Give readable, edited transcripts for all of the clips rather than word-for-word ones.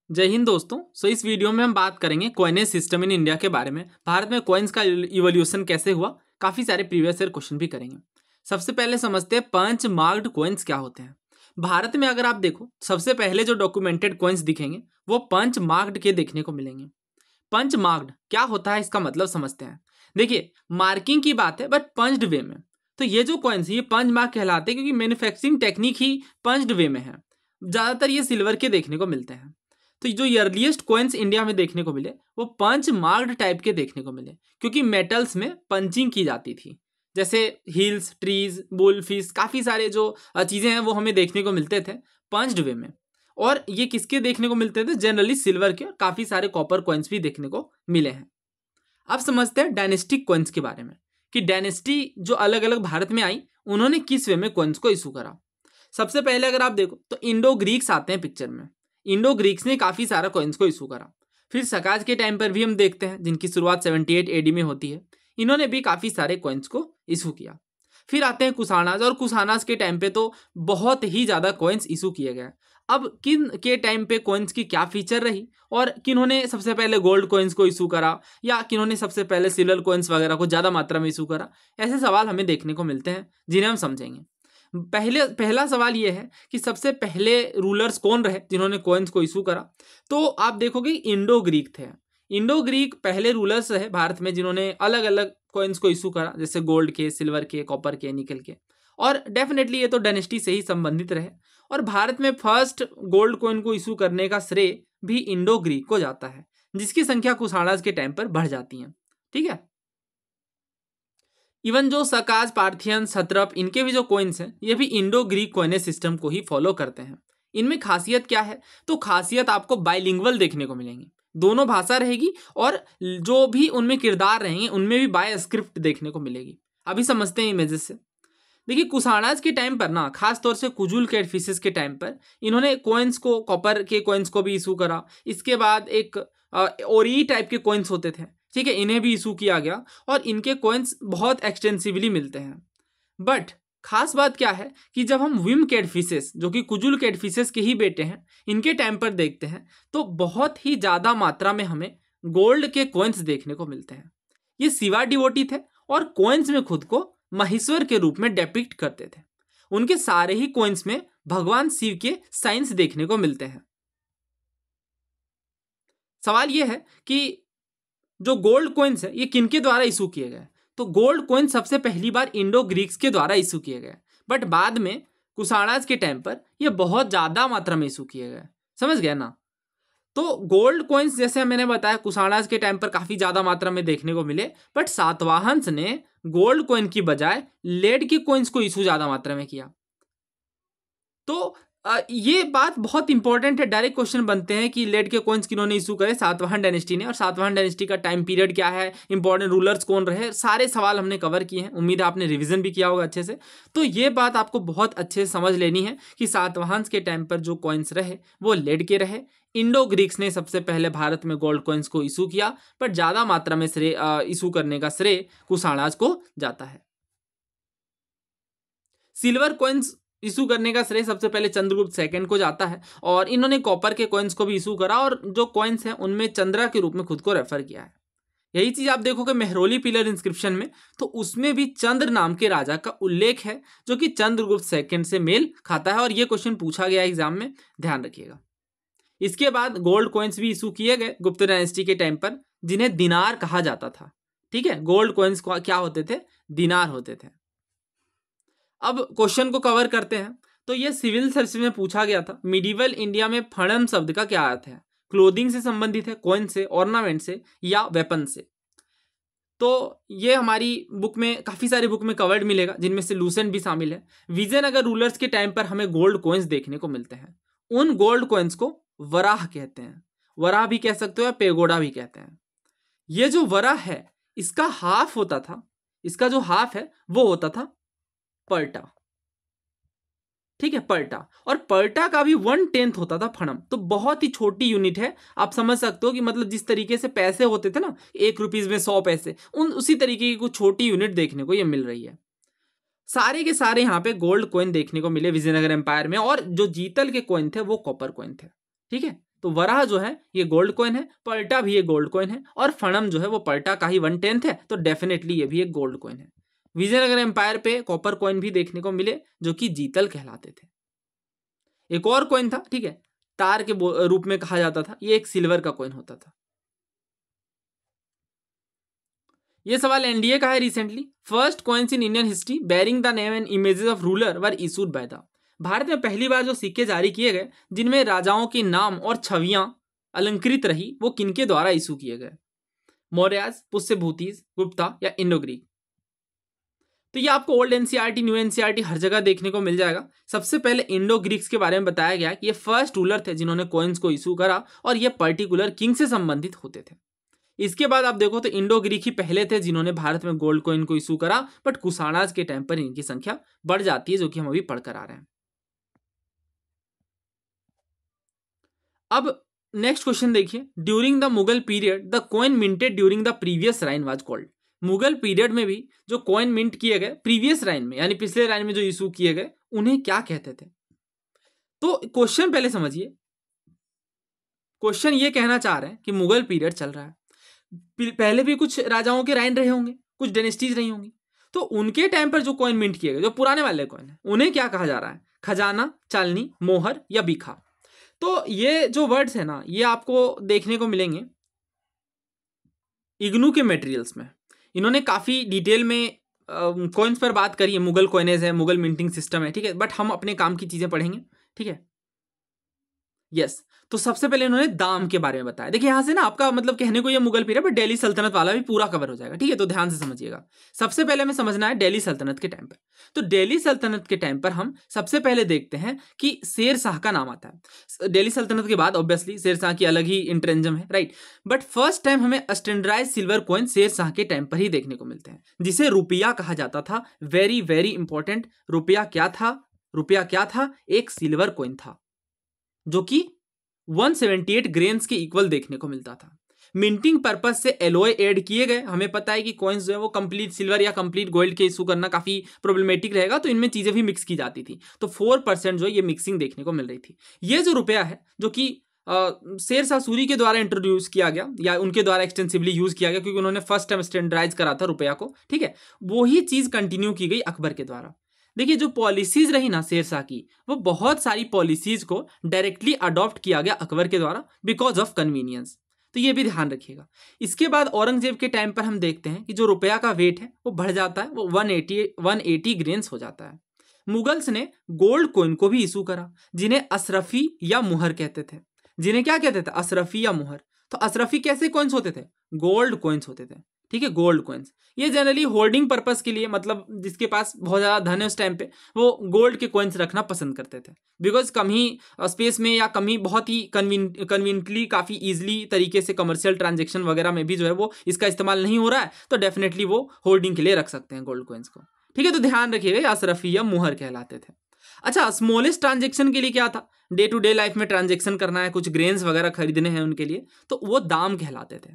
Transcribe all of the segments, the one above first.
जय हिंद दोस्तों। इस वीडियो में हम बात करेंगे कॉइनेज सिस्टम इन इंडिया के बारे में। भारत में कॉइन्स का इवोल्यूशन कैसे हुआ, काफी सारे प्रीवियस ईयर क्वेश्चन भी करेंगे। सबसे पहले समझते हैं पंच मार्क्ड कॉइन्स क्या होते हैं। भारत में अगर आप देखो, सबसे पहले जो डॉक्यूमेंटेड कॉइन्स दिखेंगे वो पंच मार्क्ड के देखने को मिलेंगे। पंच मार्क्ड क्या होता है, इसका मतलब समझते हैं। देखिए, मार्किंग की बात है बट पंच्ड वे में। तो ये जो कॉइन्स ये पंच मार्क कहलाते हैं क्योंकि मैन्युफैक्चरिंग टेक्निक ही पंच्ड वे में है। ज्यादातर ये सिल्वर के देखने को मिलते हैं। तो जो अर्लीस्ट कॉइन्स इंडिया में देखने को मिले वो पंच मार्क्ड टाइप के देखने को मिले, क्योंकि मेटल्स में पंचिंग की जाती थी। जैसे हिल्स, ट्रीज, बुल फिश, काफी सारे जो चीजें हैं वो हमें देखने को मिलते थे पंच्ड वे में। और ये किसके देखने को मिलते थे? जनरली सिल्वर के, और काफी सारे कॉपर कॉइन्स भी देखने को मिले हैं। अब समझते हैं डायनेस्टिक कॉइन्स के बारे में, कि डायनेस्टी जो अलग अलग भारत में आई उन्होंने किस वे में कॉइन्स को इशू करा। सबसे पहले अगर आप देखो तो इंडो ग्रीक्स आते हैं पिक्चर में। इंडो ग्रीक्स ने काफी सारा कॉइन्स को इशू करा। फिर सकाज के टाइम पर भी हम देखते हैं, जिनकी शुरुआत 78 एडी में होती है। इन्होंने भी काफी सारे कॉइन्स को इशू किया। फिर आते हैं कुशानाज, और कुशानाज के टाइम पे तो बहुत ही ज्यादा कॉइन्स इशू किए गए। अब किन के टाइम पे कॉइन्स की क्या फीचर रही, और किन्होंने सबसे पहले गोल्ड कॉइन्स को इशू करा, या किन्होंने सबसे पहले सिल्वर कॉइन्स वगैरह को ज्यादा मात्रा में इशू करा, ऐसे सवाल हमें देखने को मिलते हैं जिन्हें हम समझेंगे। पहला सवाल यह है कि सबसे पहले रूलर्स कौन रहे जिन्होंने कॉइन्स को इशू करा। तो आप देखोगे इंडो ग्रीक थे। इंडो ग्रीक पहले रूलर्स रहे भारत में जिन्होंने अलग अलग कॉइन्स को इशू करा, जैसे गोल्ड के, सिल्वर के, कॉपर के, निकल के। और डेफिनेटली ये तो डायनेस्टी से ही संबंधित रहे। और भारत में फर्स्ट गोल्ड कॉइन को इशू करने का श्रेय भी इंडो ग्रीक को जाता है, जिसकी संख्या कुशाणाज के टाइम पर बढ़ जाती है। ठीक है। इवन जो सकाज, पार्थियन, सत्रप, इनके भी जो कॉइन्स हैं ये भी इंडो ग्रीक कॉइनेज सिस्टम को ही फॉलो करते हैं। इनमें खासियत क्या है? तो खासियत आपको बाइलिंगुअल देखने को मिलेंगी, दोनों भाषा रहेगी, और जो भी उनमें किरदार रहेंगे उनमें भी बाय स्क्रिप्ट देखने को मिलेगी। अभी समझते हैं इमेजेस से। देखिए, कुशाणाज के टाइम पर ना, खास तौर से कुजुल कैटफिशेस के टाइम पर इन्होंने कॉइन्स को, कॉपर के कॉइन्स को भी इशू करा। इसके बाद एक ओरी टाइप के कॉइन्स होते थे, ठीक है, इन्हें भी इशू किया गया, और इनके कॉइन्स बहुत एक्सटेंसिवली मिलते हैं। बट खास बात क्या है कि जब हम विम कैटफिशेस, जो कि कुजुल कैटफिशेस के ही बेटे हैं, इनके टाइम पर देखते हैं तो बहुत ही ज़्यादा मात्रा में हमें गोल्ड के कॉइन्स देखने को मिलते हैं। ये शिवा डिवोटी थे और कॉइन्स में खुद को महेश्वर के रूप में डेपिक्ट करते थे। उनके सारे ही कॉइन्स में भगवान शिव के साइंस देखने को मिलते हैं। सवाल यह है कि जो गोल्ड कॉइन्स है ये किनके द्वारा इशू किए गए? तो गोल्ड कॉइन सबसे पहली बार इंडो ग्रीक्स के द्वारा इशू किए गए, बट बाद में कुशाणाज के टाइम पर ये बहुत ज्यादा मात्रा में इशू किए गए। समझ गए ना? तो गोल्ड कॉइन्स जैसे मैंने बताया कुशाणाज के टाइम पर काफी ज्यादा मात्रा में देखने को मिले, बट सातवाहंस ने गोल्ड कॉइन की बजाय लेड के कॉइन्स को इशू ज्यादा मात्रा में किया। तो ये बात बहुत इंपॉर्टेंट है। डायरेक्ट क्वेश्चन बनते हैं कि लेड के कॉइन्स किन्होंने इशू करे? सातवाहन डायनेस्टी ने। और सातवाहन डायनेस्टी का टाइम पीरियड क्या है, इंपॉर्टेंट रूलर्स कौन रहे, सारे सवाल हमने कवर किए हैं। उम्मीद है आपने रिवीजन भी किया होगा अच्छे से। तो ये बात आपको बहुत अच्छे से समझ लेनी है कि सातवाहन के टाइम पर जो कॉइन्स रहे वो लेड के रहे। इंडो ग्रीक्स ने सबसे पहले भारत में गोल्ड कॉइन्स को इशू किया, बट ज्यादा मात्रा में श्रेय इशू करने का श्रेय कुशाणाज को जाता है। सिल्वर कॉइन्स इशू करने का श्रेय सबसे पहले चंद्रगुप्त सेकंड को जाता है, और इन्होंने कॉपर के कॉइन्स को भी इशू करा, और जो कॉइन्स हैं उनमें चंद्रा के रूप में खुद को रेफर किया है। यही चीज आप देखोगे मेहरौली पिलर इंस्क्रिप्शन में, तो उसमें भी चंद्र नाम के राजा का उल्लेख है, जो कि चंद्रगुप्त सेकंड से मेल खाता है, और ये क्वेश्चन पूछा गया एग्जाम में, ध्यान रखिएगा। इसके बाद गोल्ड कॉइन्स भी इशू किए गए गुप्त डायनेस्टी के टाइम पर, जिन्हें दिनार कहा जाता था। ठीक है, गोल्ड कॉइन्स क्या होते थे? दिनार होते थे। अब क्वेश्चन को कवर करते हैं। तो ये सिविल सर्विस में पूछा गया था, मिडिवल इंडिया में फणम शब्द का क्या अर्थ है? क्लोथिंग से संबंधित है, कॉइन से, ऑर्नामेंट से, या वेपन से? तो ये हमारी बुक में, काफी सारी बुक में कवर्ड मिलेगा, जिनमें से लूसेंट भी शामिल है। विजयनगर रूलर्स के टाइम पर हमें गोल्ड कॉइन्स देखने को मिलते हैं। उन गोल्ड कॉइन्स को वराह कहते हैं। वराह भी कह सकते हो या पेगोडा भी कहते हैं। ये जो वराह है इसका हाफ होता था, इसका जो हाफ है वो होता था पर्टा। ठीक है, पर्टा। और पर्टा का भी 1/10 होता था फणम। तो बहुत ही छोटी यूनिट है। आप समझ सकते हो कि मतलब जिस तरीके से पैसे होते थे ना, 1 रुपीज में 100 पैसे, उसी तरीके की कुछ छोटी यूनिट देखने को ये मिल रही है। सारे के सारे यहाँ पे गोल्ड कॉइन देखने को मिले विजयनगर एम्पायर में, और जो जीतल के कॉइन थे वो कॉपर कॉइन थे। ठीक है, तो वराह जो है ये गोल्ड कॉइन है, पलटा भी ये गोल्ड कॉइन है, और फणम जो है वो पलटा का ही 1/10 है, तो डेफिनेटली ये भी एक गोल्ड कॉइन है। विजयनगर एम्पायर पे कॉपर कॉइन भी देखने को मिले जो कि जीतल कहलाते थे। एक और कॉइन था, ठीक है, तार के रूप में कहा जाता था, ये एक सिल्वर का कॉइन होता था। ये सवाल एनडीए का है recently. First coins in Indian history bearing the name and images of ruler were issued by the. Bharat में पहली बार जो सिक्के जारी किए गए जिनमें राजाओं के नाम और छवियां अलंकृत रही, वो किनके द्वारा इशू किए गए? मौर्याज, पुष्यभूतिज, गुप्ता या इंडो ग्रीक? तो ये आपको ओल्ड एनसीईआरटी, न्यू एनसीईआरटी हर जगह देखने को मिल जाएगा। सबसे पहले इंडो ग्रीक्स के बारे में बताया गया कि ये फर्स्ट रूलर थे जिन्होंने कॉइन्स को इशू करा, और ये पर्टिकुलर किंग से संबंधित होते थे। इसके बाद आप देखो तो इंडो ग्रीक ही पहले थे जिन्होंने भारत में गोल्ड कॉइन को इशू करा, बट कुषाणाज के टाइम पर इनकी संख्या बढ़ जाती है, जो कि हम अभी पढ़कर आ रहे हैं। अब नेक्स्ट क्वेश्चन देखिए, during the Mughal period the coin minted during the previous reign was called. Mughal period में भी जो कॉइन मिंट किए गए प्रीवियस राइन में, यानी पिछले राइन में जो इशू किए गए, उन्हें क्या कहते थे? तो क्वेश्चन पहले समझिए। क्वेश्चन ये कहना चाह रहे हैं कि मुगल पीरियड चल रहा है, पहले भी कुछ राजाओं के राइन रहे होंगे, कुछ डेनेस्टीज रही होंगी, तो उनके टाइम पर जो कॉइन मिंट किए गए, जो पुराने वाले कॉइन है, उन्हें क्या कहा जा रहा है? खजाना, चालनी, मोहर या बिखा? तो ये जो वर्ड्स है ना, ये आपको देखने को मिलेंगे इग्नू के मटेरियल्स में। इन्होंने काफ़ी डिटेल में कॉइन्स पर बात करी है, मुगल कॉइनेज है, मुगल मिंटिंग सिस्टम है, ठीक है, बट हम अपने काम की चीज़ें पढ़ेंगे, ठीक है। यस, तो सबसे पहले इन्होंने दाम के बारे में बताया। देखिए यहाँ से ना आपका मतलब कहने को ये मुगल पीरियड, बट दिल्ली सल्तनत वाला भी पूरा कवर हो जाएगा, ठीक है, तो ध्यान से समझिएगा। सबसे पहले हमें समझना है दिल्ली सल्तनत के टाइम पर। तो दिल्ली सल्तनत के टाइम पर हम सबसे पहले देखते हैं कि शेर शाह का नाम आता है। दिल्ली सल्तनत के बाद ऑब्वियसली शेर शाह की अलग ही इंट्रेंजम है, राइट, बट फर्स्ट टाइम हमें standardised silver coin Sher Shah के टाइम पर ही देखने को मिलते हैं, जिसे रुपया कहा जाता था। वेरी वेरी इंपॉर्टेंट, रुपया क्या था? रुपया क्या था? एक सिल्वर कॉइन था जो कि 178 ग्रेन्स के इक्वल देखने को मिलता था। मिंटिंग पर्पस से एलॉय ऐड किए गए। हमें पता है कि कॉइन्स जो है वो कंप्लीट सिल्वर या कंप्लीट गोल्ड के इशू करना काफी प्रॉब्लमेटिक रहेगा, तो इनमें चीजें भी मिक्स की जाती थी, तो 4% जो है ये मिक्सिंग देखने को मिल रही थी। ये जो रुपया है जो कि शेर शाह सूरी के द्वारा इंट्रोड्यूस किया गया या उनके द्वारा एक्सटेंसिवली यूज किया गया, क्योंकि उन्होंने फर्स्ट टाइम स्टैंडर्डाइज करा था रुपया को, ठीक है, वही चीज कंटिन्यू की गई अकबर के द्वारा। देखिए जो पॉलिसीज रही ना शेर शाह की, वो बहुत सारी पॉलिसीज को डायरेक्टली अडॉप्ट किया गया अकबर के द्वारा बिकॉज ऑफ कन्वीनियंस, तो ये भी ध्यान रखिएगा। इसके बाद औरंगजेब के टाइम पर हम देखते हैं कि जो रुपया का वेट है वो बढ़ जाता है, वो 180 ग्रेन्स हो जाता है। मुगल्स ने गोल्ड कॉइन को भी इशू करा, जिन्हें अशरफी या मुहर कहते थे। जिन्हें क्या कहते थे? अशरफी या मुहर। तो अशरफी कैसे कॉइन्स होते थे? गोल्ड कॉइन्स होते थे, ठीक है, गोल्ड कॉइन्स। ये जनरली होल्डिंग पर्पस के लिए, मतलब जिसके पास बहुत ज़्यादा धन है उस टाइम पे, वो गोल्ड के कॉइन्स रखना पसंद करते थे, बिकॉज कम ही स्पेस में या कम ही बहुत ही कन्वीनियंटली काफ़ी ईजिली तरीके से कमर्शियल ट्रांजेक्शन वगैरह में भी जो है वो इसका इस्तेमाल नहीं हो रहा है, तो डेफिनेटली वो होल्डिंग के लिए रख सकते हैं गोल्ड कॉइन्स को, ठीक है। तो ध्यान रखिएगा अशरफी या मुहर कहलाते थे। अच्छा, स्मॉलेस्ट ट्रांजेक्शन के लिए क्या था? डे टू डे लाइफ में ट्रांजेक्शन करना है, कुछ ग्रेन्स वगैरह खरीदने हैं उनके लिए, तो वो दाम कहलाते थे।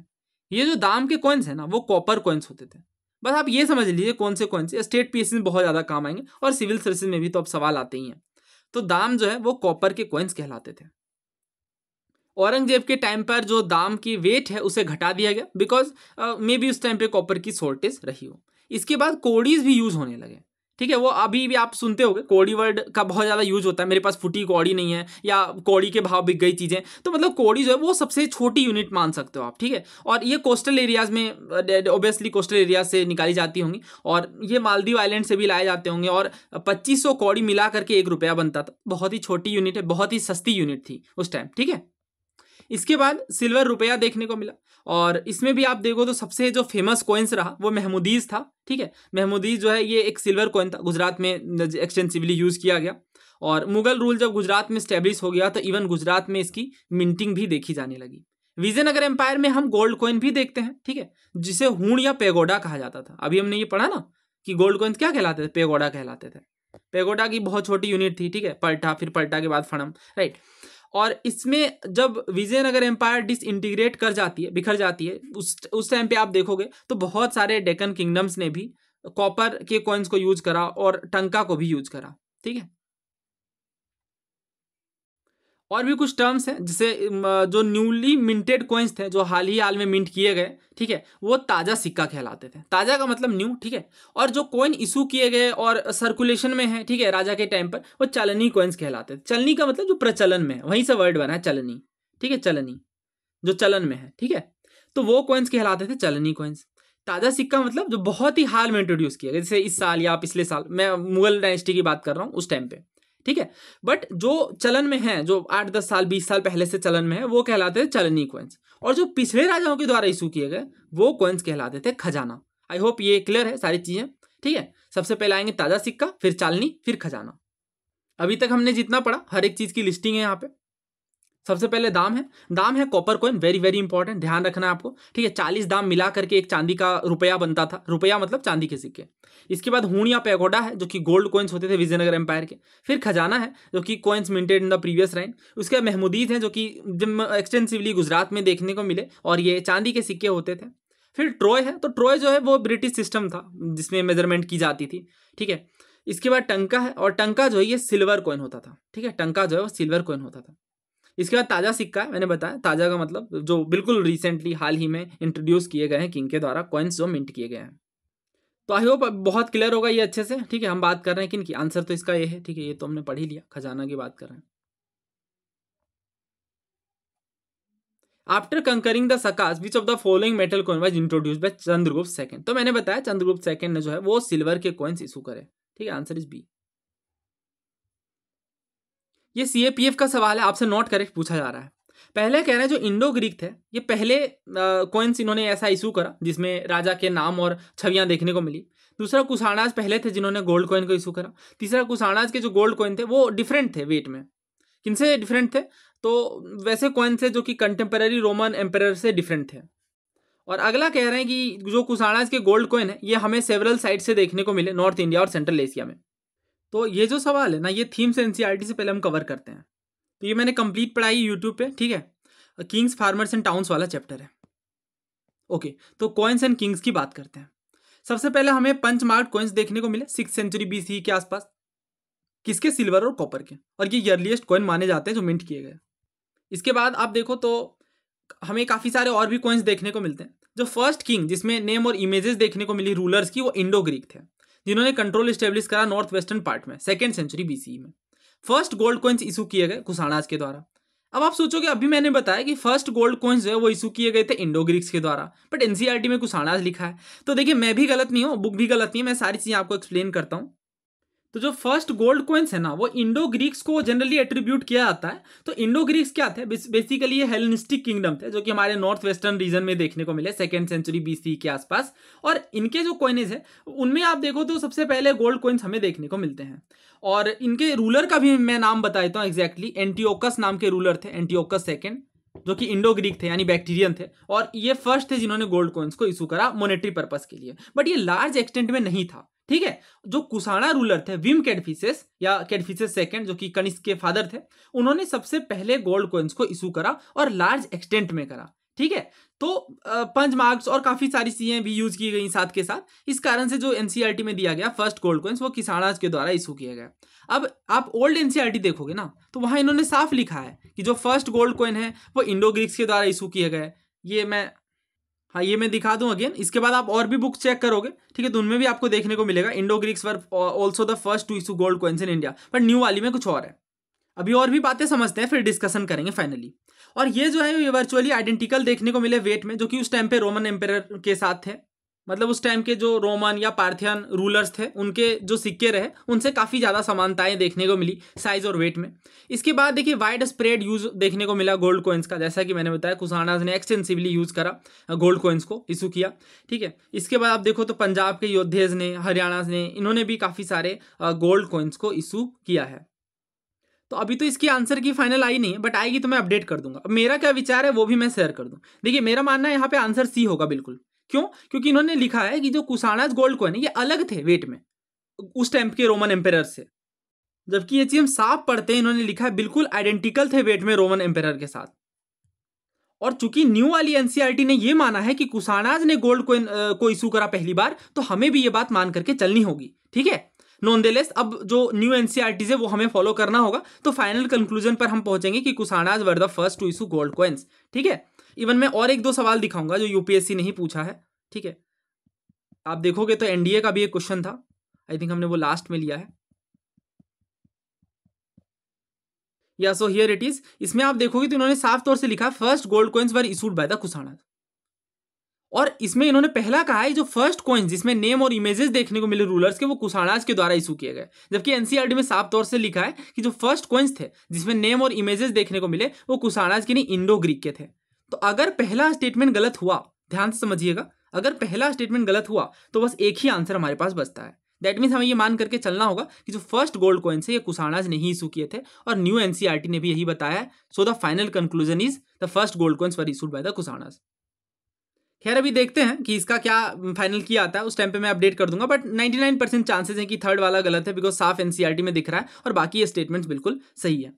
ये जो दाम के कॉइन्स है ना, वो कॉपर कॉइन्स होते थे। बस आप ये समझ लीजिए कौन से कॉइन्स स्टेट पीएससी में बहुत ज़्यादा काम आएंगे, और सिविल सर्विसेज में भी तो अब सवाल आते ही हैं। तो दाम जो है वो कॉपर के कॉइन्स कहलाते थे। औरंगजेब के टाइम पर जो दाम की वेट है उसे घटा दिया गया, बिकॉज मे बी उस टाइम पे कॉपर की शॉर्टेज रही हो। इसके बाद कौड़ीज भी यूज होने लगे, ठीक है। वो अभी भी आप सुनते होंगे, कौड़ी वर्ड का बहुत ज़्यादा यूज होता है, मेरे पास फुटी कौड़ी नहीं है, या कौड़ी के भाव बिक गई चीज़ें, तो मतलब कौड़ी जो है वो सबसे छोटी यूनिट मान सकते हो आप, ठीक है। और ये कोस्टल एरियाज में ऑब्वियसली कोस्टल एरियाज से निकाली जाती होंगी, और ये मालदीव आइलैंड से भी लाए जाते होंगे, और 2500 कौड़ी मिला करके 1 रुपया बनता था। बहुत ही छोटी यूनिट है, बहुत ही सस्ती यूनिट थी उस टाइम, ठीक है। इसके बाद सिल्वर रुपया देखने को मिला, और इसमें भी आप देखो तो सबसे जो फेमस कॉइन्स रहा वो महमूदीज था, ठीक है। महमूदीज जो है ये एक सिल्वर कॉइन था, गुजरात में एक्सटेंसिवली यूज किया गया, और मुगल रूल जब गुजरात में स्टेब्लिश हो गया तो इवन गुजरात में इसकी मिंटिंग भी देखी जाने लगी। विजयनगर एम्पायर में हम गोल्ड कॉइन भी देखते हैं, ठीक है, जिसे हूण या पेगोडा कहा जाता था। अभी हमने ये पढ़ा ना कि गोल्ड कॉइन्स क्या कहलाते थे? पेगोडा कहलाते थे। पेगोडा की बहुत छोटी यूनिट थी, ठीक है, पलटा, फिर पलटा के बाद फणम, राइट। और इसमें जब विजयनगर एम्पायर डिसइंटीग्रेट कर जाती है, बिखर जाती है, उस टाइम पे आप देखोगे तो बहुत सारे डेक्कन किंगडम्स ने भी कॉपर के कॉइन्स को यूज करा और टंका को भी यूज करा, ठीक है। और भी कुछ टर्म्स हैं, जैसे जो न्यूली मिंटेड कॉइन्स थे, जो हाल में मिंट किए गए, ठीक है, वो ताज़ा सिक्का कहलाते थे। ताज़ा का मतलब न्यू, ठीक है। और जो कॉइन इशू किए गए और सर्कुलेशन में है, ठीक है, राजा के टाइम पर, वो चलनी कॉइन्स कहलाते थे। चलनी का मतलब जो प्रचलन में है, वहीं से वर्ड बना है चलनी, ठीक है, चलनी जो चलन में है, ठीक है। तो वो कॉइन्स कहलाते थे चलनी कॉइन्स। ताज़ा सिक्का मतलब जो बहुत ही हाल में इंट्रोड्यूस किया गया, जैसे इस साल या पिछले साल, मैं मुगल डायनेस्टी की बात कर रहा हूँ उस टाइम पे, ठीक है। बट जो चलन में है, जो 8-10 साल 20 साल पहले से चलन में है, वो कहलाते थे चलनी कॉइन्स। और जो पिछले राजाओं के द्वारा इशू किए गए, वो कॉइन्स कहलाते थे खजाना। आई होप ये क्लियर है सारी चीजें, ठीक है। सबसे पहले आएंगे ताज़ा सिक्का, फिर चालनी, फिर खजाना। अभी तक हमने जितना पढ़ा, हर एक चीज की लिस्टिंग है यहाँ पे। सबसे पहले दाम है copper coin, very very important, ध्यान रखना है आपको, ठीक है। 40 दाम मिला करके एक चांदी का रुपया बनता था, रुपया मतलब चांदी के सिक्के। इसके बाद हूण या पैगोडा है, जो कि गोल्ड कॉइन्स होते थे विजयनगर एम्पायर के। फिर खजाना है, जो कि coins minted in the previous reign. उसके बाद महमूदीद हैं, जो कि एक्सटेंसिवली गुजरात में देखने को मिले, और ये चांदी के सिक्के होते थे। फिर ट्रॉय है, तो ट्रॉय जो है वो ब्रिटिश सिस्टम था जिसमें मेजरमेंट की जाती थी, ठीक है। इसके बाद टंका है, और टंका जो है ये सिल्वर कॉइन होता था, ठीक है। टंका जो है वो सिल्वर कॉइन होता था। इसके बाद ताज़ा सिक्का है, मैंने बताया ताज़ा का मतलब जो बिल्कुल रिसेंटली हाल ही में इंट्रोड्यूस किए गए हैं किंग के द्वारा, कॉइन्स जो मिंट किए गए हैं। तो आई होप बहुत क्लियर होगा ये अच्छे से, ठीक है। हम बात कर रहे हैं किन की, आंसर तो इसका ये है, ठीक है, ये तो हमने पढ़ ही लिया, खजाना की बात कर रहे हैं। After conquering the Sakas which of the following metal coin was introduced by Chandragupta second. तो मैंने बताया चंद्रगुप्त सेकंड ने जो है वो सिल्वर के कॉइन्स इशू करे, ठीक है। Answer is B. ये सीएपीएफ का सवाल है, आपसे नॉट करेक्ट पूछा जा रहा है। पहले कह रहे हैं जो इंडो ग्रीक थे, ये पहले कॉइन्स इन्होंने ऐसा इशू करा जिसमें राजा के नाम और छवियां देखने को मिली। दूसरा कुशाणाज पहले थे जिन्होंने गोल्ड कॉइन को इशू करा। तीसरा कुशाणाज के जो गोल्ड कॉइन थे वो डिफरेंट थे वेट में। किनसे डिफरेंट थे? तो वैसे कॉइन थे जो कि कंटेम्पररी रोमन एम्परर से डिफरेंट थे। और अगला कह रहे हैं कि जो कुशाणाज के गोल्ड कॉइन है ये हमें सेवरल साइड से देखने को मिले नॉर्थ इंडिया और सेंट्रल एशिया में। तो ये जो सवाल है ना, ये थीम्स एनसीईआरटी से पहले हम कवर करते हैं। तो ये मैंने कंप्लीट पढ़ाई यूट्यूब पे, ठीक है। किंग्स, फार्मर्स एंड टाउन्स वाला चैप्टर है। ओके, तो कॉइन्स एंड किंग्स की बात करते हैं। सबसे पहले हमें पंच मार्क्ड कॉइन्स देखने को मिले 6th सेंचुरी बीसी के आसपास। किसके? सिल्वर और कॉपर के। और ये अर्लीस्ट कॉइन माने जाते हैं जो मिंट किए गए। इसके बाद आप देखो तो हमें काफ़ी सारे और भी कॉइन्स देखने को मिलते हैं। जो फर्स्ट किंग जिसमें नेम और इमेजेस देखने को मिली रूलर्स की, वो इंडो ग्रीक थे जिन्होंने कंट्रोल स्टेब्लिश करा नॉर्थ वेस्टर्न पार्ट में 2nd सेंचुरी बीसी में। फर्स्ट गोल्ड कॉइन्स इशू किए गए कुशाणाज के द्वारा। अब आप सोचोगे, अभी मैंने बताया कि फर्स्ट गोल्ड कॉइन्स जो है वो इशू किए गए थे इंडो ग्रीक्स के द्वारा, बट एनसीईआरटी में कुशाणाज लिखा है। तो देखिए, मैं भी गलत नहीं हूँ, बुक भी गलत नहीं है, मैं सारी चीज़ें आपको एक्सप्लेन करता हूँ। तो जो फर्स्ट गोल्ड कॉइन्स है ना, वो इंडो ग्रीक्स को जनरली एट्रीब्यूट किया जाता है। तो इंडो ग्रीक्स क्या थे? बेसिकली ये हेलेनिस्टिक किंगडम थे जो कि हमारे नॉर्थ वेस्टर्न रीजन में देखने को मिले 2nd सेंचुरी बीसी के आसपास। और इनके जो कॉइनेज है उनमें आप देखो तो सबसे पहले गोल्ड कॉइन्स हमें देखने को मिलते हैं। और इनके रूलर का भी मैं नाम बता देता हूँ एग्जैक्टली। एंटियोकस नाम के रूलर थे, एंटियोकस सेकेंड, जो कि इंडो ग्रीक थे यानी बैक्टीरियन थे। और ये फर्स्ट थे जिन्होंने गोल्ड कॉइन्स को इशू करा मॉनेटरी पर्पस के लिए, बट ये लार्ज एक्सटेंट में नहीं था, ठीक है। जो कुशाणा रूलर थे विम कैडफिसेस या कैडफिसेस सेकंड, जो कि कनिष्क के फादर थे, उन्होंने सबसे पहले गोल्ड कॉइन्स को इशू करा और लार्ज एक्सटेंट में करा, ठीक है। तो पंच मार्क्स और काफी सारी चीजें भी यूज की गई साथ के साथ। इस कारण से जो एनसीईआरटी में दिया गया फर्स्ट गोल्ड कॉइन्स वो कुशाणाज के द्वारा इशू किया गया। अब आप ओल्ड एनसीईआरटी देखोगे ना, तो वहां इन्होंने साफ लिखा है कि जो फर्स्ट गोल्ड कॉइन है वो इंडो ग्रीक्स के द्वारा इशू किए गए। ये मैं दिखा दूं अगेन। इसके बाद आप और भी बुक चेक करोगे, ठीक है, तो उनमें भी आपको देखने को मिलेगा Indo Greeks were also the first to issue gold coins in India, but new वाली में कुछ और है। अभी और भी बातें समझते हैं, फिर डिस्कशन करेंगे फाइनली। और ये जो है ये वर्चुअली आइडेंटिकल देखने को मिले वेट में, जो कि उस टाइम पे रोमन एम्परर के साथ थे। मतलब उस टाइम के जो रोमन या पार्थियन रूलर्स थे उनके जो सिक्के रहे उनसे काफ़ी ज़्यादा समानताएं देखने को मिली साइज और वेट में। इसके बाद देखिए वाइड स्प्रेड यूज देखने को मिला गोल्ड कॉइन्स का, जैसा कि मैंने बताया कुशाणाज ने एक्सटेंसिवली यूज करा गोल्ड कॉइन्स को इशू किया, ठीक है। इसके बाद आप देखो तो पंजाब के योद्धेज ने, हरियाणा ने, इन्होंने भी काफ़ी सारे गोल्ड कॉइन्स को इशू किया है। तो अभी तो इसकी आंसर की फाइनल आई नहीं है, बट आएगी तो मैं अपडेट कर दूंगा। अब मेरा क्या विचार है वो भी मैं शेयर कर दूं। देखिए, मेरा मानना है यहाँ पे आंसर सी होगा बिल्कुल। क्यों? क्योंकि इन्होंने लिखा है कि जो कुशाणाज गोल्ड कॉइन है ये अलग थे वेट में उस टाइम के रोमन एम्पेरर से, जबकि ये चीज हम साफ पढ़ते हैं, इन्होंने लिखा है बिल्कुल आइडेंटिकल थे वेट में रोमन एम्पेरर के साथ। और चूंकि न्यू वाली एनसीईआरटी ने ये माना है कि कुशाणाज ने गोल्ड कॉइन को इशू करा पहली बार, तो हमें भी ये बात मान करके चलनी होगी, ठीक है। नॉनदेलेस अब जो न्यू एनसीईआरटी है वो हमें फॉलो करना होगा, तो फाइनल कंक्लूजन पर हम पहुंचेंगे कि Kushanas were the first to issue gold coins. ठीक है, इवन मैं और एक दो सवाल दिखाऊंगा जो यूपीएससी नहीं पूछा है। ठीक है, आप देखोगे तो एनडीए का भी एक क्वेश्चन था, आई थिंक हमने वो लास्ट में लिया है। या सो हियर इट इज, इसमें आप देखोगे तो इन्होंने साफ तौर से लिखा first gold coins were issued by the Kushanas, और इसमें इन्होंने पहला कहा है जो फर्स्ट कॉइन्स जिसमें नेम और इमेजेस देखने को मिले रूलर्स के वो कुशाणाज के द्वारा इशू किए गए, जबकि एनसीईआरटी में साफ तौर से लिखा है कि जो फर्स्ट कॉइन्स थे जिसमें नेम और इमेजेस देखने को मिले वो कुशाणाज के नहीं इंडो ग्रीक के थे। तो अगर पहला स्टेटमेंट गलत हुआ, ध्यान से समझिएगा, अगर पहला स्टेटमेंट गलत हुआ तो बस एक ही आंसर हमारे पास बचता है। दैट मीन्स हमें ये मान करके चलना होगा कि जो फर्स्ट गोल्ड कॉइन्स है ये कुशाणाज ने ही इशू किए थे, और न्यू एनसीईआरटी ने भी यही बताया है। So the final conclusion is the first gold coins were issued by the Kushanas. खैर अभी देखते हैं कि इसका क्या फाइनल किया आता है, उस टाइम पे मैं अपडेट कर दूंगा, बट 99% चांसेस हैं कि थर्ड वाला गलत है, बिकॉज साफ एनसीईआरटी में दिख रहा है और बाकी ये स्टेटमेंट्स बिल्कुल सही है।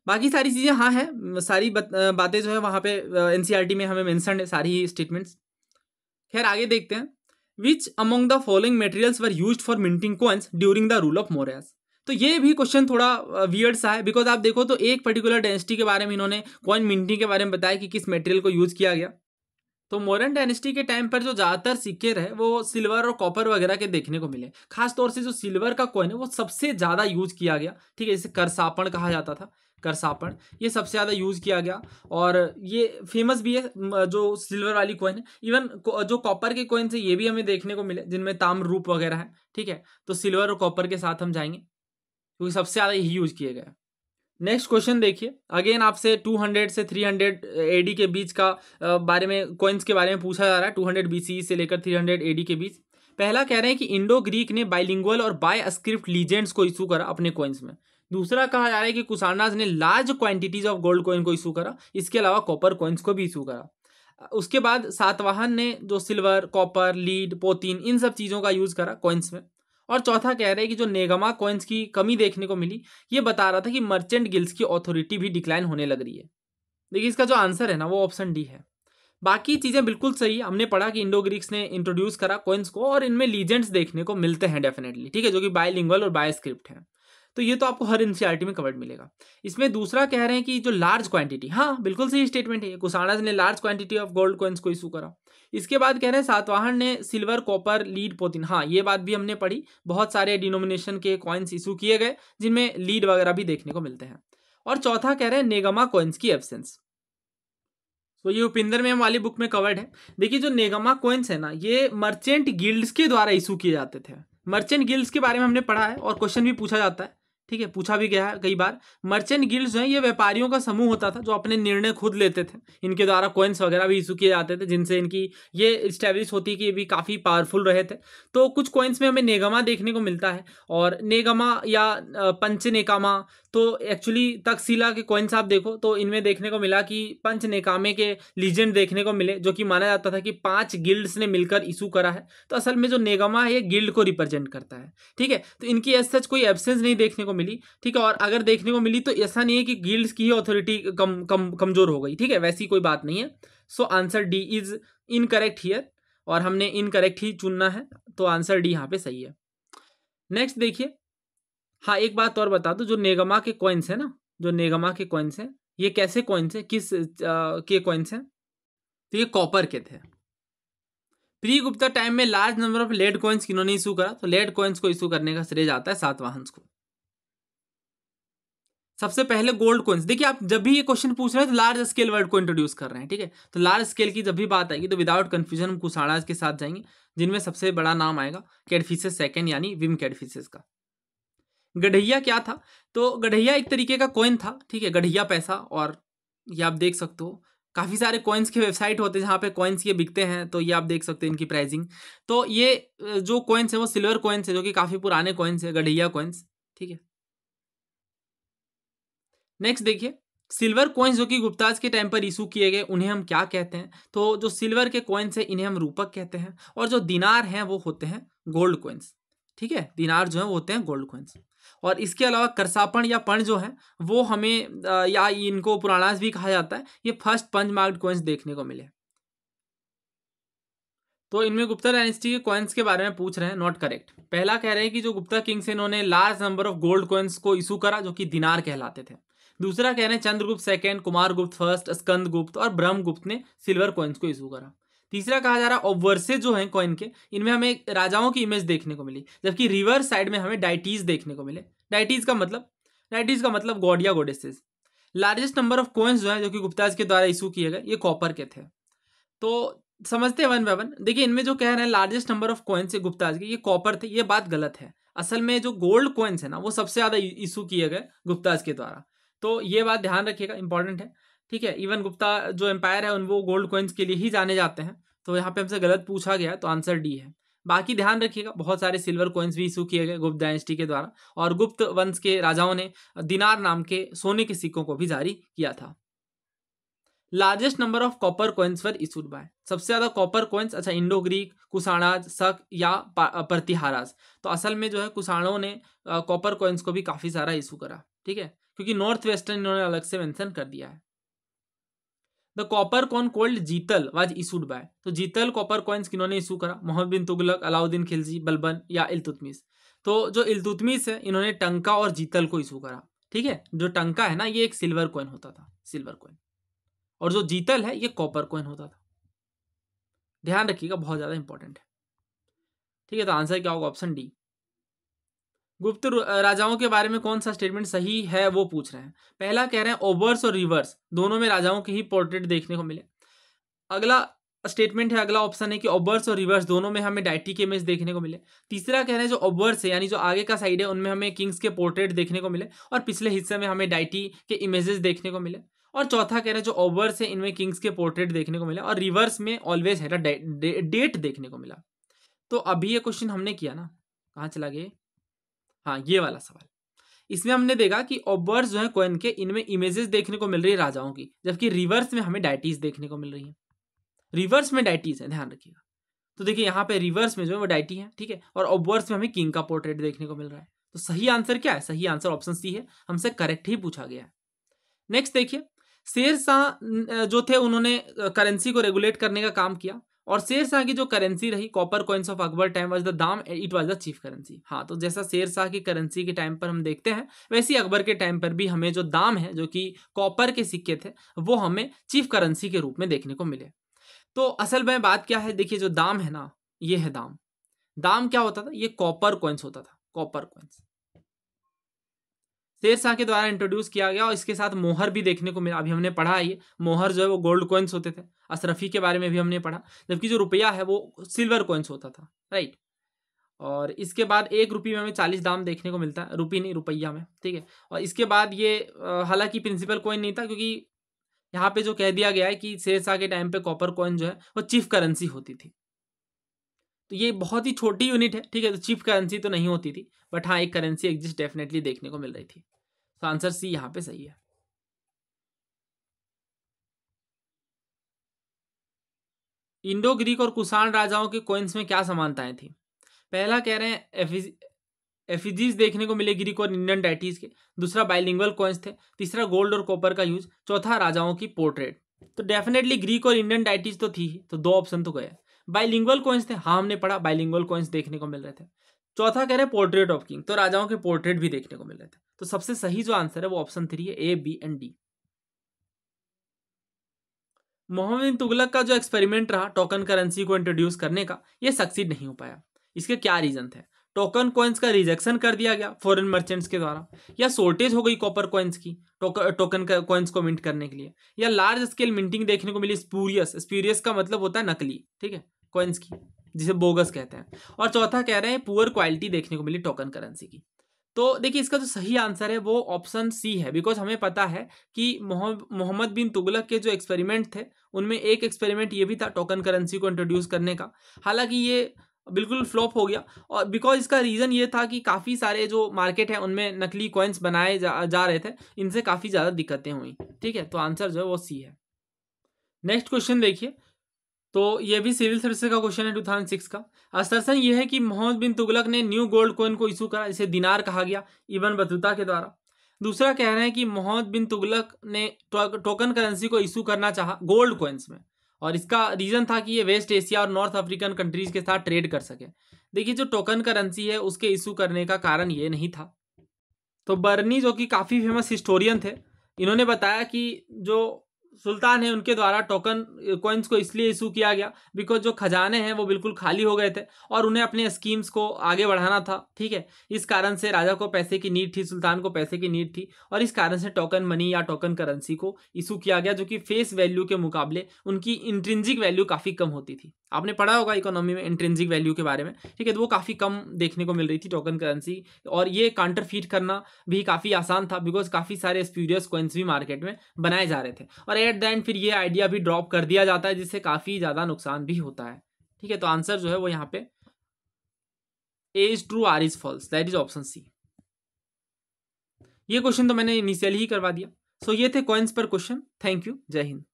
बाकी सारी चीज़ें हाँ है, सारी बातें जो है वहाँ पे एनसीईआरटी में हमें मेंशन है सारी ही स्टेटमेंट्स। खैर आगे देखते हैं, which among the following materials were used for minting coins during the rule of Mauryas. तो ये भी क्वेश्चन थोड़ा वियर्ड सा है, बिकॉज आप देखो तो एक पर्टिकुलर डायनेस्टी के बारे में इन्होंने कॉइन मिंटिंग के बारे में बताया कि किस मटेरियल को यूज किया गया। तो मॉडर्न डायनेस्टी के टाइम पर जो ज़्यादातर सिक्के रहे वो सिल्वर और कॉपर वगैरह के देखने को मिले, खास तौर से जो सिल्वर का कॉइन है वो सबसे ज़्यादा यूज किया गया। ठीक है, इसे करसापण कहा जाता था, करसापण ये सबसे ज़्यादा यूज किया गया, और ये फेमस भी है जो सिल्वर वाली कॉइन है। इवन जो कॉपर के कॉइन है ये भी हमें देखने को मिले जिनमें ताम्र रूप वगैरह है। ठीक है, तो सिल्वर और कॉपर के साथ हम जाएंगे क्योंकि सबसे ज़्यादा यही यूज किए गए। नेक्स्ट क्वेश्चन देखिए, अगेन आपसे 200 से 300 एडी के बीच का बारे में कॉइन्स के बारे में पूछा जा रहा है, 200 बीसी से लेकर 300 एडी के बीच। पहला कह रहे हैं कि इंडो ग्रीक ने बाइलिंगुअल और बाय स्क्रिप्ट लीजेंड्स को इशू करा अपने कॉइन्स में। दूसरा कहा जा रहा है कि कुशाणाज ने large quantities of gold coin को इशू करा, इसके अलावा कॉपर कॉइन्स को भी इशू करा। उसके बाद सातवाहन ने जो सिल्वर, कॉपर, लीड, पोतीन इन सब चीज़ों का यूज़ करा कॉइन्स में। और चौथा कह रहे हैं कि जो नेगमा कॉइन्स की कमी देखने को मिली, ये बता रहा था कि मर्चेंट गिल्ड्स की अथॉरिटी भी डिक्लाइन होने लग रही है। देखिए इसका जो आंसर है ना वो ऑप्शन डी है। बाकी चीज़ें बिल्कुल सही है, हमने पढ़ा कि इंडो ग्रीक्स ने इंट्रोड्यूस करा कॉइन्स को और इनमें लीजेंड्स देखने को मिलते हैं डेफिनेटली। ठीक है, जो कि बायलिंगुअल और बाय स्क्रिप्ट है, तो ये तो आपको हर एनसीईआरटी में कवर्ड मिलेगा। इसमें दूसरा कह रहे हैं कि जो लार्ज क्वांटिटी, हाँ बिल्कुल सही स्टेटमेंट है, कुशाणाज ने large quantity of gold coins को इशू करा। इसके बाद कह रहे हैं सातवाहन ने सिल्वर, कॉपर, लीड, पोतीन, हाँ ये बात भी हमने पढ़ी, बहुत सारे डिनोमिनेशन के कॉइन्स इशू किए गए जिनमें लीड वगैरह भी देखने को मिलते हैं। और चौथा कह रहे हैं नेगमा कॉइन्स की एब्सेंस। तो ये उपिंदर मैम वाली बुक में कवर्ड है। देखिए जो नेगमा कॉइन्स है ना ये मर्चेंट गिल्ड्स के द्वारा इशू किए जाते थे। मर्चेंट गिल्ड्स के बारे में हमने पढ़ा है और क्वेश्चन भी पूछा जाता है। ठीक है, पूछा भी गया है कई बार। मर्चेंट गिल्ड्स जो है ये व्यापारियों का समूह होता था जो अपने निर्णय खुद लेते थे, इनके द्वारा कॉइन्स वगैरह भी इशू किए जाते थे जिनसे इनकी ये इस्टेब्लिश होती कि ये भी काफ़ी पावरफुल रहे थे। तो कुछ कॉइन्स में हमें नेगमा देखने को मिलता है, और नेगमा या पंचनेकामा, तो एक्चुअली तक्षशिला के कॉइन्स आप देखो तो इनमें देखने को मिला कि पंचनेकामे के लीजेंड देखने को मिले, जो कि माना जाता था कि 5 गिल्ड्स ने मिलकर इशू करा है। तो असल में जो नेगमा है ये गिल्ड को रिप्रेजेंट करता है। ठीक है, तो इनकी एज सच कोई एब्सेंस नहीं देखने को मिली। ठीक है, और अगर देखने को मिली तो ऐसा नहीं है कि गिल्ड्स की ही अथॉरिटी कमजोर हो गई। ठीक है, वैसी कोई बात नहीं है। So answer D is incorrect here, और हमने इनकरेक्ट ही चुनना है, तो आंसर डी यहाँ पे सही है। नेक्स्ट देखिए, हाँ एक बात और बता दो, जो नेगमा के कॉइन्स है ना, जो नेगमा के कॉइन्स हैं ये कैसे कॉइन्स हैं, किस के कॉइन्स हैं? तो ये कॉपर के थे। प्री गुप्ता टाइम में large number of lead coins किन्होंने इशू करा? तो लेड कॉइन्स को इशू करने का श्रेय जाता है सातवाहन को। सबसे पहले गोल्ड कॉइन्स, देखिए आप जब भी ये क्वेश्चन पूछ रहे हैं तो लार्ज स्केल वर्ड को इंट्रोड्यूस कर रहे हैं। ठीक है, तो लार्ज स्केल की जब भी बात आएगी तो विदाउट कंफ्यूजन हम कुशाणाज के साथ जाएंगे, जिनमें सबसे बड़ा नाम आएगा कैडफिसेस सेकंड यानी विम कैडफिसेस का। गढ़ैया क्या था? तो गढ़ैया एक तरीके का कॉइन था। ठीक है, गढ़ैया पैसा, और ये आप देख सकते हो काफ़ी सारे कॉइन्स के वेबसाइट होते हैं जहाँ पे कॉइन्स ये बिकते हैं, तो ये आप देख सकते हैं इनकी प्राइसिंग। तो ये जो कॉइन्स है वो सिल्वर कॉइन्स है, जो कि काफ़ी पुराने कॉइन्स है, गढ़ैया कॉइन्स। ठीक है, नेक्स्ट देखिए, सिल्वर कॉइन्स जो कि गुप्ताज के टाइम पर इशू किए गए उन्हें हम क्या कहते हैं? तो जो सिल्वर के कॉइन्स है इन्हें हम रूपक कहते हैं, और जो दिनार हैं वो होते हैं गोल्ड कॉइन्स। ठीक है, दिनार जो है वो होते हैं गोल्ड कॉइन्स। और इसके अलावा करसापण या पण जो है वो हमें या इनको पुराणास भी कहा जाता है, ये फर्स्ट पंच मार्क्ड कॉइन्स देखने को मिले। तो इनमें गुप्ता डायनेस्टी के कॉइन्स के बारे में पूछ रहे हैं, नॉट करेक्ट। पहला कह रहे हैं कि जो गुप्ता किंग्स हैं इन्होंने large number of gold coins को इशू करा जो कि दिनार कहलाते थे। दूसरा कह रहे हैं चंद्रगुप्त सेकंड, कुमारगुप्त फर्स्ट, स्कंदगुप्त और ब्रह्मगुप्त ने सिल्वर कॉइन्स को इशू करा। तीसरा कहा जा रहा है ऑब्वर्सेज जो है कॉइन के, इनमें हमें राजाओं की इमेज देखने को मिली, जबकि रिवर्स साइड में हमें डाइटीज देखने को मिले। डाइटीज का मतलब गॉड या goddesses. Largest number of coins जो है जो कि गुप्ताज के द्वारा इशू किए गए ये कॉपर के थे। तो समझते हैं वन बाय वन। देखिए इनमें जो कह रहे हैं largest number of coins Gupta's के, ये कॉपर थे, ये बात गलत है। असल में जो गोल्ड कॉइन्स है ना वो सबसे ज्यादा इशू किए गए गुप्ताज के द्वारा, तो ये बात ध्यान रखिएगा, इंपॉर्टेंट है। ठीक है, इवन गुप्ता जो एम्पायर है उन वो गोल्ड कॉइन्स के लिए ही जाने जाते हैं, तो यहाँ पे हमसे गलत पूछा गया तो आंसर डी है। बाकी ध्यान रखिएगा बहुत सारे सिल्वर कॉइन्स भी इशू किए गए गुप्त डायनेस्टी के द्वारा, और गुप्त वंश के राजाओं ने दिनार नाम के सोने के सिक्कों को भी जारी किया था। Largest number of copper coins were issued bye, सबसे ज्यादा कॉपर कॉइन्स, अच्छा इंडो ग्रीक, कुषाणाज, शक या प्रतिहाराज। तो असल में जो है कुषाणों ने कॉपर कॉइन्स को भी काफी सारा इशू करा, ठीक है, क्योंकि नॉर्थ वेस्टर्न इन्होंने अलग से मेंशन कर दिया है। द कॉपर कॉइन कोल्ड जीतल वाज इशूड बाय, तो जीतल कॉपर कॉइन्स किन्होंने इशू करा, मोहम्मद बिन तुगलक, अलाउद्दीन खिलजी, बलबन या इल्तुतमिश। तो जो इल्तुतमिश है इन्होंने टंका और जीतल को इशू करा। ठीक है, जो टंका है ना ये एक सिल्वर कॉइन होता था, सिल्वर कॉइन, और जो जीतल है ये कॉपर कॉइन होता था। ध्यान रखिएगा, बहुत ज्यादा इंपॉर्टेंट है। ठीक है, तो आंसर क्या होगा? Option D. गुप्त राजाओं के बारे में कौन सा स्टेटमेंट सही है वो पूछ रहे हैं। पहला कह रहे हैं ओवर्स और रिवर्स दोनों में राजाओं के ही पोर्ट्रेट देखने को मिले। अगला स्टेटमेंट है, अगला ऑप्शन है कि ओवर्स और रिवर्स दोनों में हमें डायटी के इमेज देखने को मिले। तीसरा कह रहे हैं जो ओवर्स है यानी जो आगे का साइड है उनमें हमें किंग्स के पोर्ट्रेट देखने को मिले, और पिछले हिस्से में हमें डायटी के इमेजेस देखने को मिले। और चौथा कह रहे हैं जो ओवर्स है इनमें किंग्स के पोर्ट्रेट देखने को मिले, और रिवर्स में ऑलवेज है डेट देखने को मिला। तो अभी ये क्वेश्चन हमने किया ना, कहाँ चला गया? हाँ, ये वाला सवाल। इसमें हमने देखा कि ओवर्स जो है कॉइन के, इनमें इमेजेस देखने को मिल रही है राजाओं की, जबकि रिवर्स में हमें डायटीज देखने को मिल रही है। रिवर्स में डायटीज है, ध्यान रखिएगा। तो देखिए यहाँ पे रिवर्स में जो है वो डायटी है, ठीक है, और ओवर्स में हमें किंग का पोर्ट्रेट देखने को मिल रहा है। तो सही आंसर क्या है? सही आंसर ऑप्शन सी है, हमसे करेक्ट ही पूछा गया है। नेक्स्ट देखिए, शेर शाह जो थे उन्होंने करेंसी को रेगुलेट करने का काम किया, और शेर शाह की जो करेंसी रही copper coins of Akbar time was the dam, it was the chief currency. हाँ, तो जैसा शेर शाह की करेंसी के टाइम पर हम देखते हैं वैसे ही अकबर के टाइम पर भी हमें जो दाम है जो कि कॉपर के सिक्के थे वो हमें चीफ करेंसी के रूप में देखने को मिले। तो असल में बात क्या है, देखिए जो दाम है ना, ये है दाम। दाम क्या होता था? ये कॉपर कॉइन्स होता था, कॉपर कॉइन्स शेर शाह के द्वारा इंट्रोड्यूस किया गया, और इसके साथ मोहर भी देखने को मिला। अभी हमने पढ़ा है ये मोहर जो है वो गोल्ड कॉइन्स होते थे। अशरफी के बारे में भी हमने पढ़ा, जबकि जो रुपया है वो सिल्वर कॉइन्स होता था, राइट। और इसके बाद 1 रुपये में हमें 40 दाम देखने को मिलता है, रुपये नहीं रुपया में, ठीक है। और इसके बाद ये हालांकि प्रिंसिपल कॉइन नहीं था, क्योंकि यहाँ पे जो कह दिया गया है कि शेर शाह के टाइम पे कॉपर कॉइन जो है वो चीफ करेंसी होती थी। तो ये बहुत ही छोटी यूनिट है, ठीक है, तो चीफ करेंसी तो नहीं होती थी, बट हाँ एक करेंसी एग्जिस्ट डेफिनेटली देखने को मिल रही थी। तो आंसर सी यहाँ पे सही है। इंडो ग्रीक और कुषाण राजाओं के कॉइन्स में क्या समानताएं थी? पहला कह रहे हैं एफिजीज देखने को मिले ग्रीक और इंडियन डाइटीज के। दूसरा बाइलिंगुअल कॉइन्स थे। तीसरा गोल्ड और कॉपर का यूज। चौथा राजाओं की पोर्ट्रेट। तो डेफिनेटली ग्रीक और इंडियन डाइटीज तो थी ही, तो 2 ऑप्शन तो गए। बाइलिंगुअल कॉइन्स थे, हाँ हमने पढ़ा, बाइलिंगुअल कॉइन्स देखने को मिल रहे थे। चौथा कह रहे हैं पोर्ट्रेट ऑफ किंग, तो राजाओं के पोर्ट्रेट भी देखने को मिल रहे थे। तो सबसे सही जो आंसर है वो ऑप्शन 3 है, ए, बी एंड डी। मोहम्मद बिन तुगलक का जो एक्सपेरिमेंट रहा टोकन करेंसी को इंट्रोड्यूस करने का, ये सक्सीड नहीं हो पाया। इसके क्या रीजन थे? टोकन कॉइन्स का रिजेक्शन कर दिया गया फॉरेन मर्चेंट्स के द्वारा, या शॉर्टेज हो गई कॉपर कॉइन्स की टोकन कॉइन्स को मिंट करने के लिए, या लार्ज स्केल मिंटिंग देखने को मिली स्पूरियस। स्पूरियस का मतलब होता है नकली, ठीक है, कॉइन्स की, जिसे बोगस कहते हैं। और चौथा कह रहे हैं पुअर क्वालिटी देखने को मिली टोकन करेंसी की। तो देखिए इसका जो सही आंसर है वो ऑप्शन सी है, बिकॉज हमें पता है कि मोहम्मद बिन तुगलक के जो एक्सपेरिमेंट थे उनमें एक एक्सपेरिमेंट ये भी था टोकन करेंसी को इंट्रोड्यूस करने का। हालांकि ये बिल्कुल फ्लॉप हो गया, और बिकॉज इसका रीज़न ये था कि काफ़ी सारे जो मार्केट है उनमें नकली कॉइन्स बनाए जा रहे थे, इनसे काफ़ी ज़्यादा दिक्कतें हुई, ठीक है। तो आंसर जो है वो सी है। नेक्स्ट क्वेश्चन देखिए, तो ये भी सिविल सर्विसेज का क्वेश्चन है 2006 का। असर्सन ये है कि मोहम्मद बिन तुगलक ने न्यू गोल्ड कॉइन को इशू करा, इसे दिनार कहा गया इब्न बतूता के द्वारा। दूसरा कह रहे हैं कि मोहम्मद बिन तुगलक ने टोकन करेंसी को इशू करना चाहा गोल्ड कॉइन्स में, और इसका रीज़न था कि ये वेस्ट एशिया और नॉर्थ अफ्रीकन कंट्रीज के साथ ट्रेड कर सके। देखिए जो टोकन करेंसी है उसके इशू करने का कारण ये नहीं था। तो बर्नी जो कि काफ़ी फेमस हिस्टोरियन थे, इन्होंने बताया कि जो सुल्तान है उनके द्वारा टोकन कॉइन्स को इसलिए इशू किया गया बिकॉज जो खजाने हैं वो बिल्कुल खाली हो गए थे और उन्हें अपने स्कीम्स को आगे बढ़ाना था। ठीक है, इस कारण से राजा को पैसे की नीड थी, सुल्तान को पैसे की नीड थी और इस कारण से टोकन मनी या टोकन करेंसी को इशू किया गया, जो कि फेस वैल्यू के मुकाबले उनकी इंट्रिंसिक वैल्यू काफ़ी कम होती थी। आपने पढ़ा होगा इकोनॉमी में इंट्रिंसिक वैल्यू के बारे में। ठीक है, तो वो काफ़ी कम देखने को मिल रही थी टोकन करेंसी, और ये काउंटरफीट करना भी काफ़ी आसान था बिकॉज काफ़ी सारे स्प्यूरियस कॉइन्स भी मार्केट में बनाए जा रहे थे और एट द एंड फिर ये आइडिया भी ड्रॉप कर दिया जाता है जिससे काफ़ी ज़्यादा नुकसान भी होता है। ठीक है, तो आंसर जो है वो यहाँ पे A is true R is false, that is option C. ये क्वेश्चन तो मैंने इनिशियली ही करवा दिया। सो ये थे कॉइन्स पर क्वेश्चन। थैंक यू, जय हिंद।